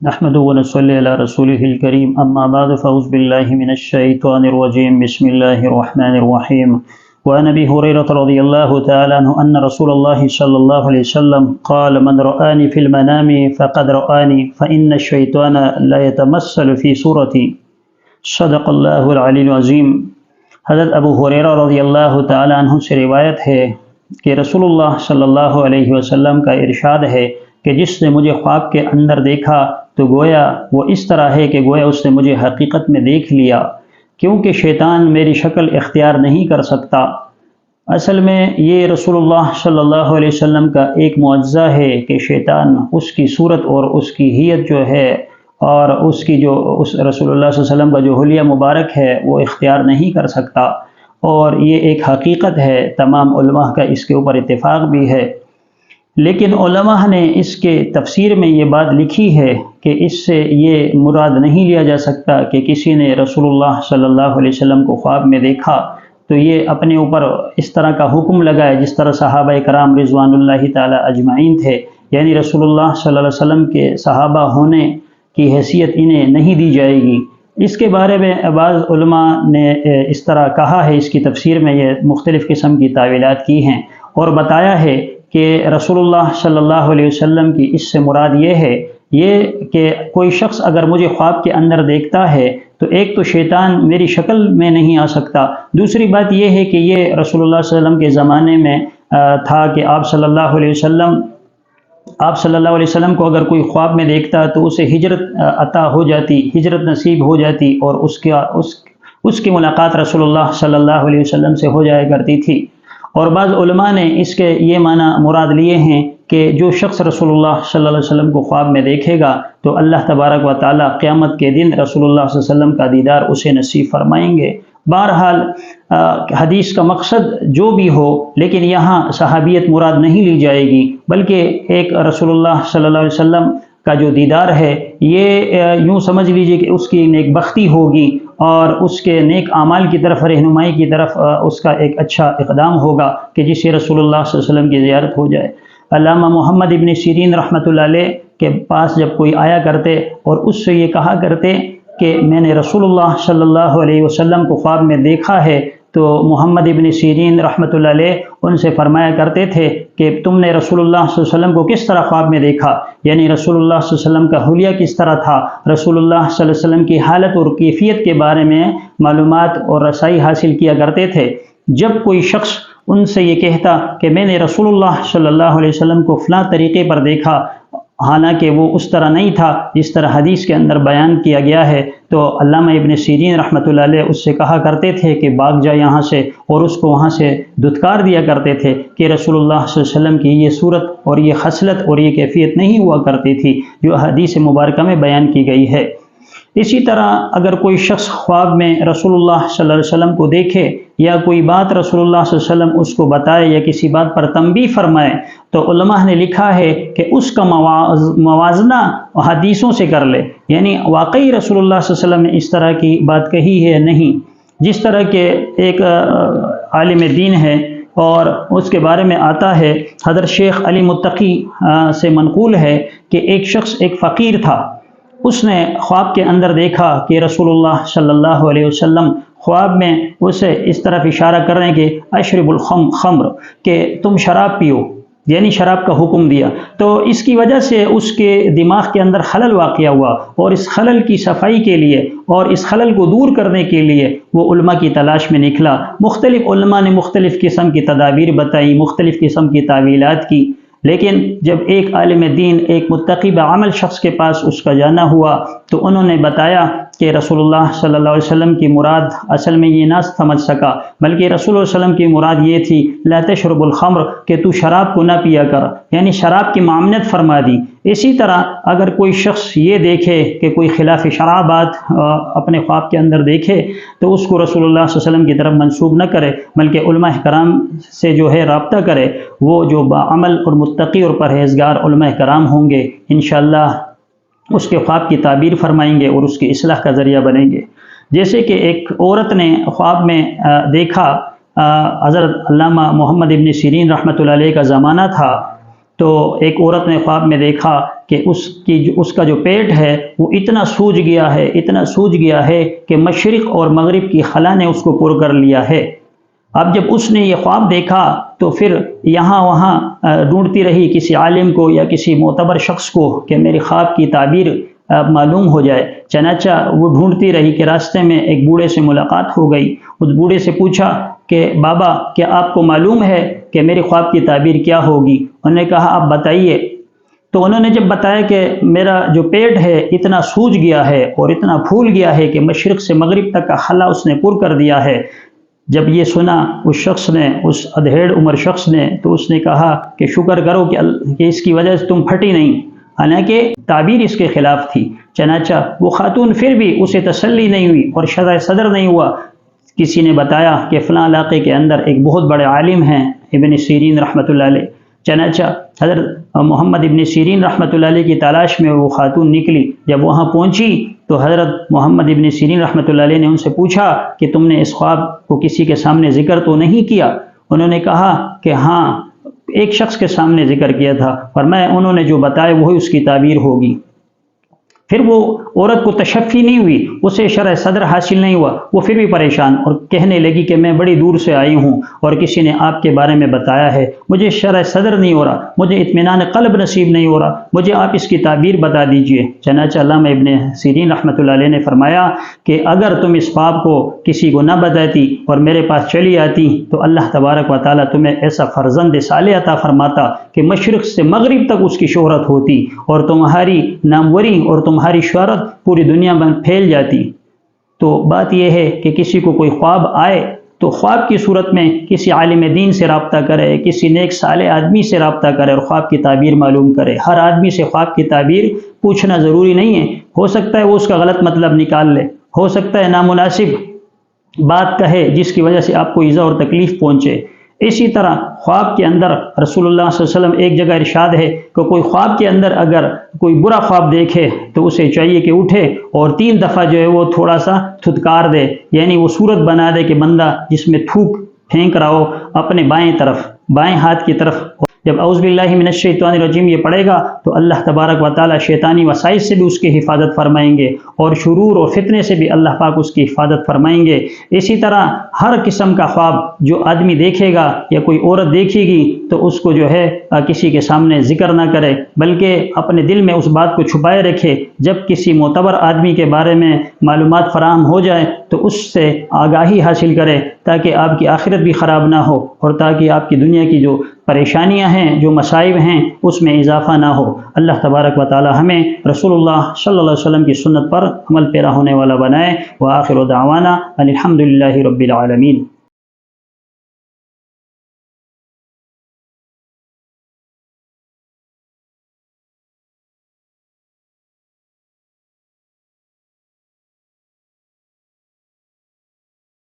نحمد ونصلي على رسوله الكريم اما بعد فاعوذ بالله من الشيطان الرجيم بسم الله الرحمن الرحيم وعن ابي هريرة رضي الله تعالى عنه ان رسول الله صلى الله عليه وسلم قال من رآني في المنام فقد رآني فإن الشيطان لا يتمثل في صورتي صدق اللہ العلی العظیم۔ حضرت ابو ہریرہ رضی اللہ تعالی عنہ سے روایت ہے کہ رسول اللہ صلی اللہ علیہ وسلم کا ارشاد ہے کہ جس نے مجھے خواب کے اندر دیکھا تو گویا وہ اس طرح ہے کہ گویا اس نے مجھے حقیقت میں دیکھ لیا، کیونکہ شیطان میری شکل اختیار نہیں کر سکتا۔ اصل میں یہ رسول اللہ صلی اللہ علیہ وسلم کا ایک معجزہ ہے کہ شیطان اس کی صورت اور اس کی ہیئت جو ہے اور اس کی جو اس رسول اللہ صلی اللہ علیہ وسلم کا جو حلیہ مبارک ہے وہ اختیار نہیں کر سکتا، اور یہ ایک حقیقت ہے، تمام علماء کا اس کے اوپر اتفاق بھی ہے۔ لیکن علماء نے اس کے تفسیر میں یہ بات لکھی ہے کہ اس سے یہ مراد نہیں لیا جا سکتا کہ کسی نے رسول اللہ صلی اللہ علیہ وسلم کو خواب میں دیکھا تو یہ اپنے اوپر اس طرح کا حکم لگائے جس طرح صحابہ کرام رضوان اللہ تعالی اجمعین تھے، یعنی رسول اللہ صلی اللہ علیہ وسلم کے صحابہ ہونے کی حیثیت انہیں نہیں دی جائے گی۔ اس کے بارے میں بعض علماء نے اس طرح کہا ہے، اس کی تفسیر میں یہ مختلف قسم کی تعویلات کی ہیں اور بتایا ہے کہ رسول اللہ صلی اللہ علیہ وسلم کی اس سے مراد یہ ہے کہ کوئی شخص اگر مجھے خواب کے اندر دیکھتا ہے تو ایک تو شیطان میری شکل میں نہیں آ سکتا، دوسری بات یہ ہے کہ یہ رسول اللہ صلی اللہ علیہ وسلم کے زمانے میں تھا کہ آپ صلی اللہ علیہ وسلم کو اگر کوئی خواب میں دیکھتا تو اسے ہجرت عطا ہو جاتی، ہجرت نصیب ہو جاتی، اور اس کی ملاقات رسول اللہ صلی اللہ علیہ وسلم سے ہو جایا کرتی تھی۔ اور بعض علماء نے اس کے یہ معنی مراد لیے ہیں کہ جو شخص رسول اللہ صلی اللہ علیہ وسلم کو خواب میں دیکھے گا تو اللہ تبارک و تعالی قیامت کے دن رسول اللہ صلی اللہ علیہ وسلم کا دیدار اسے نصیب فرمائیں گے۔ بہرحال حدیث کا مقصد جو بھی ہو، لیکن یہاں صحابیت مراد نہیں لی جائے گی، بلکہ ایک رسول اللہ صلی اللہ علیہ وسلم کا جو دیدار ہے یہ یوں سمجھ لیجئے کہ اس کی نیک بختی ہوگی اور اس کے نیک اعمال کی طرف رہنمائی کی طرف اس کا ایک اچھا اقدام ہوگا کہ جس سے رسول اللہ صلی اللہ علیہ وسلم کی زیارت ہو جائے۔ علامہ محمد ابن سیرین رحمۃ اللہ علیہ کے پاس جب کوئی آیا کرتے اور اس سے یہ کہا کرتے کہ میں نے رسول اللہ صلی اللہ علیہ وسلم کو خواب میں دیکھا ہے، تو محمد ابن سیرین رحمۃ اللہ علیہ ان سے فرمایا کرتے تھے کہ تم نے رسول اللہ صلی اللہ علیہ وسلم کو کس طرح خواب میں دیکھا، یعنی رسول اللہ صلی اللہ علیہ وسلم کا حلیہ کس طرح تھا، رسول اللہ صلی اللہ علیہ وسلم کی حالت اور کیفیت کے بارے میں معلومات اور رسائی حاصل کیا کرتے تھے۔ جب کوئی شخص ان سے یہ کہتا کہ میں نے رسول اللہ صلی اللہ علیہ وسلم کو فلاں طریقے پر دیکھا، حالانکہ وہ اس طرح نہیں تھا جس طرح حدیث کے اندر بیان کیا گیا ہے، تو علامہ ابن سیرین رحمۃ اللہ علیہ اس سے کہا کرتے تھے کہ بھاگ جا یہاں سے، اور اس کو وہاں سے دھتکار دیا کرتے تھے کہ رسول اللہ صلی اللہ علیہ وسلم کی یہ صورت اور یہ خصلت اور یہ کیفیت نہیں ہوا کرتی تھی جو حدیث مبارکہ میں بیان کی گئی ہے۔ اسی طرح اگر کوئی شخص خواب میں رسول اللہ صلی اللہ علیہ وسلم کو دیکھے یا کوئی بات رسول اللہ صلی اللہ علیہ وسلم اس کو بتائے یا کسی بات پر تنبیہ فرمائے تو علماء نے لکھا ہے کہ اس کا موازنہ حدیثوں سے کر لے، یعنی واقعی رسول اللہ صلی اللہ علیہ وسلم نے اس طرح کی بات کہی ہے نہیں۔ جس طرح کے ایک عالم دین ہے اور اس کے بارے میں آتا ہے، حضرت شیخ علی متقی سے منقول ہے کہ ایک شخص ایک فقیر تھا، اس نے خواب کے اندر دیکھا کہ رسول اللہ صلی اللہ علیہ وسلم خواب میں اسے اس طرف اشارہ کر رہے ہیں کہ اشرب الخمر، کہ تم شراب پیو، یعنی شراب کا حکم دیا۔ تو اس کی وجہ سے اس کے دماغ کے اندر خلل واقع ہوا، اور اس خلل کی صفائی کے لیے اور اس خلل کو دور کرنے کے لیے وہ علماء کی تلاش میں نکلا۔ مختلف علماء نے مختلف قسم کی تدابیر بتائی، مختلف قسم کی تعویلات کی، لیکن جب ایک عالم دین، ایک متقی بعمل شخص کے پاس اس کا جانا ہوا تو انہوں نے بتایا کہ رسول اللہ صلی اللہ علیہ وسلم کی مراد اصل میں یہ نہ سمجھ سکا، بلکہ رسول اللہ علیہ وسلم کی مراد یہ تھی لا تشرب الخمر، کہ تو شراب کو نہ پیا کر، یعنی شراب کی ممانعت فرما دی۔ اسی طرح اگر کوئی شخص یہ دیکھے کہ کوئی خلاف شرع بات اپنے خواب کے اندر دیکھے تو اس کو رسول اللہ صلی اللہ علیہ وسلم کی طرف منسوب نہ کرے، بلکہ علماء کرام سے جو ہے رابطہ کرے۔ وہ جو باعمل اور متقی اور پرہیزگار علماء کرام ہوں گے انشاءاللہ اس کے خواب کی تعبیر فرمائیں گے اور اس کی اصلاح کا ذریعہ بنیں گے۔ جیسے کہ ایک عورت نے خواب میں دیکھا، حضرت علامہ محمد ابن سیرین رحمۃ اللہ علیہ کا زمانہ تھا، تو ایک عورت نے خواب میں دیکھا کہ اس کا جو پیٹ ہے وہ اتنا سوج گیا ہے کہ مشرق اور مغرب کی خلا نے اس کو پر کر لیا ہے۔ اب جب اس نے یہ خواب دیکھا تو پھر یہاں وہاں ڈھونڈتی رہی کسی عالم کو یا کسی معتبر شخص کو کہ میری خواب کی تعبیر معلوم ہو جائے۔ چنانچہ وہ ڈھونڈتی رہی کہ راستے میں ایک بوڑھے سے ملاقات ہو گئی۔ اس بوڑھے سے پوچھا کہ بابا کیا آپ کو معلوم ہے کہ میری خواب کی تعبیر کیا ہوگی؟ انہوں نے کہا آپ بتائیے۔ تو انہوں نے جب بتایا کہ میرا جو پیٹ ہے اتنا سوج گیا ہے اور اتنا پھول گیا ہے کہ مشرق سے مغرب تک کا خلا اس نے پر کر دیا ہے۔ جب یہ سنا اس شخص نے، اس ادھیڑ عمر شخص نے، تو اس نے کہا کہ شکر کرو کہ اس کی وجہ سے تم پھٹی نہیں، حالانکہ تعبیر اس کے خلاف تھی۔ چنانچہ وہ خاتون پھر بھی اسے تسلی نہیں ہوئی اور شرح صدر نہیں ہوا۔ کسی نے بتایا کہ فلاں علاقے کے اندر ایک بہت بڑے عالم ہیں ابن سیرین رحمۃ اللہ علیہ۔ چنانچہ حضرت محمد ابن سیرین رحمۃ اللہ علیہ کی تلاش میں وہ خاتون نکلی۔ جب وہاں پہنچی تو حضرت محمد ابن سیرین رحمۃ اللہ علیہ نے ان سے پوچھا کہ تم نے اس خواب کو کسی کے سامنے ذکر تو نہیں کیا؟ انہوں نے کہا کہ ہاں ایک شخص کے سامنے ذکر کیا تھا، فرمایا انہوں نے جو بتایا وہی اس کی تعبیر ہوگی۔ پھر وہ عورت کو تشفی نہیں ہوئی، اسے شرح صدر حاصل نہیں ہوا، وہ پھر بھی پریشان اور کہنے لگی کہ میں بڑی دور سے آئی ہوں اور کسی نے آپ کے بارے میں بتایا ہے، مجھے شرح صدر نہیں ہو رہا، مجھے اطمینان قلب نصیب نہیں ہو رہا، مجھے آپ اس کی تعبیر بتا دیجئے۔ چنانچہ علامہ ابن سیرین رحمۃ اللہ علیہ نے فرمایا کہ اگر تم اس خواب کو کسی کو نہ بتاتی اور میرے پاس چلی آتی تو اللہ تبارک و تعالیٰ تمہیں ایسا فرزند صالح عطا فرماتا کہ مشرق سے مغرب تک اس کی شہرت ہوتی اور تمہاری ناموری اور تمہاری شہرت پوری دنیا میں پھیل جاتی۔ تو بات یہ ہے کہ کسی کو کوئی خواب آئے تو خواب کی صورت میں کسی عالم دین سے رابطہ کرے، کسی نیک صالح آدمی سے رابطہ کرے اور خواب کی تعبیر معلوم کرے۔ ہر آدمی سے خواب کی تعبیر پوچھنا ضروری نہیں ہے، ہو سکتا ہے وہ اس کا غلط مطلب نکال لے، ہو سکتا ہے نامناسب بات کہے جس کی وجہ سے آپ کو ایذا اور تکلیف پہنچے۔ اسی طرح خواب کے اندر رسول اللہ صلی اللہ علیہ وسلم ایک جگہ ارشاد ہے کہ کوئی خواب کے اندر اگر کوئی برا خواب دیکھے تو اسے چاہیے کہ اٹھے اور 3 دفعہ جو ہے وہ تھوڑا سا تھتکار دے، یعنی وہ صورت بنا دے کہ بندہ جس میں تھوک پھینک رہا ہو اپنے بائیں ہاتھ کی طرف۔ جب اعوذ باللہ من الشیطان الرجیم یہ پڑھے گا تو اللہ تبارک و تعالیٰ شیطانی وسائس سے بھی اس کی حفاظت فرمائیں گے اور شرور اور فتنے سے بھی اللہ پاک اس کی حفاظت فرمائیں گے۔ اسی طرح ہر قسم کا خواب جو آدمی دیکھے گا یا کوئی عورت دیکھے گی تو اس کو جو ہے کسی کے سامنے ذکر نہ کرے، بلکہ اپنے دل میں اس بات کو چھپائے رکھے۔ جب کسی معتبر آدمی کے بارے میں معلومات فراہم ہو جائے تو اس سے آگاہی حاصل کرے تاکہ آپ کی آخرت بھی خراب نہ ہو اور تاکہ آپ کی دنیا کی جو پریشانیاں ہیں، جو مصائب ہیں، اس میں اضافہ نہ ہو۔ اللہ تبارک و تعالی ہمیں رسول اللہ صلی اللہ علیہ وسلم کی سنت پر عمل پیرا ہونے والا بنائے۔ وآخر دعوانا ان الحمد للہ رب العالمین۔